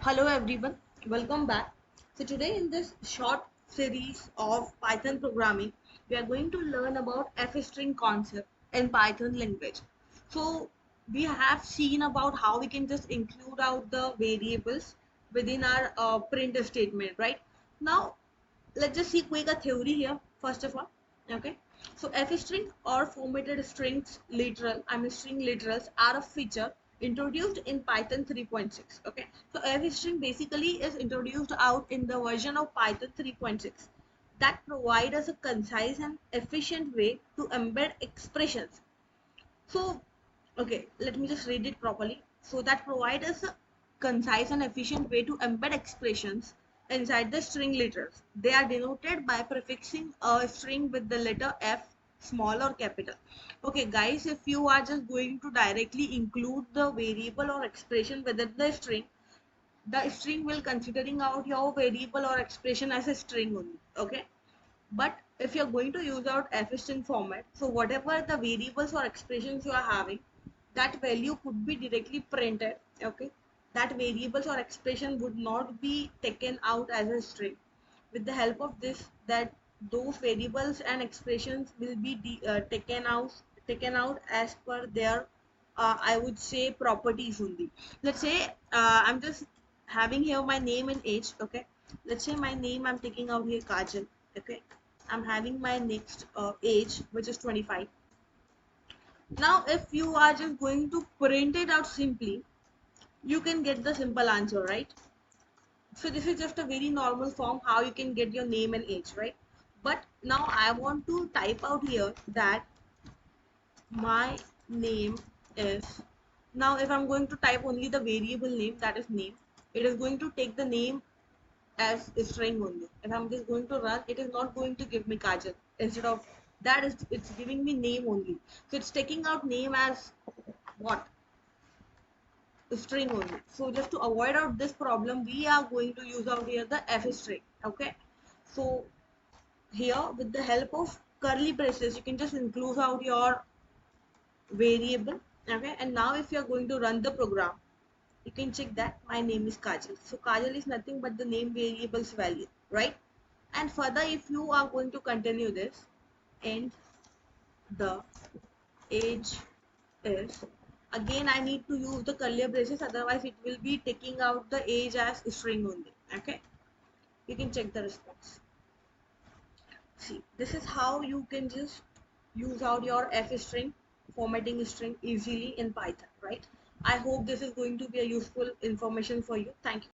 Hello everyone, welcome back. So today in this short series of Python programming, we are going to learn about f-string concept in Python language. So we have seen about how we can just include out the variables within our print statement, right? Now let's just see quick a theory here first of all. Okay, so f string or formatted strings literal string literals are a feature introduced in Python 3.6. Okay, so f string basically is introduced out in the version of Python 3.6 that provide us a concise and efficient way to embed expressions. So okay, let me just read it properly. So that provide us a concise and efficient way to embed expressions inside the string letters. They are denoted by prefixing a string with the letter F, small or capital. Okay guys, if you are just going to directly include the variable or expression within the string will considering out your variable or expression as a string only. Okay, but if you're going to use out f-string format, so whatever the variables or expressions you are having, that value could be directly printed. Okay, that variables or expression would not be taken out as a string. With the help of this, that those variables and expressions will be taken out as per their I would say properties only. Let's say I'm just having here my name and age. Okay, let's say my name I'm taking out here Kajal. Okay, I'm having my next age which is 25. Now if you are just going to print it out simply, you can get the simple answer, right? So this is just a very normal form how you can get your name and age, right? But now I want to type out here that my name is, now if I'm going to type only the variable name, that is name, it is going to take the name as a string only. If I'm just going to run, it is not going to give me Kajal. Instead of that, it's giving me name only. So it's taking out name as what? String only. So just to avoid out this problem, we are going to use out here the f string. Okay, so here with the help of curly braces, you can just include out your variable. Okay, and now if you are going to run the program, you can check that my name is Kajal. So Kajal is nothing but the name variable's value, right? And further, if you are going to continue this, and the age is, again I need to use the curly braces, otherwise it will be taking out the age as string only. Okay, you can check the response. See, this is how you can just use out your f string formatting string easily in Python, right? I hope this is going to be a useful information for you. Thank you.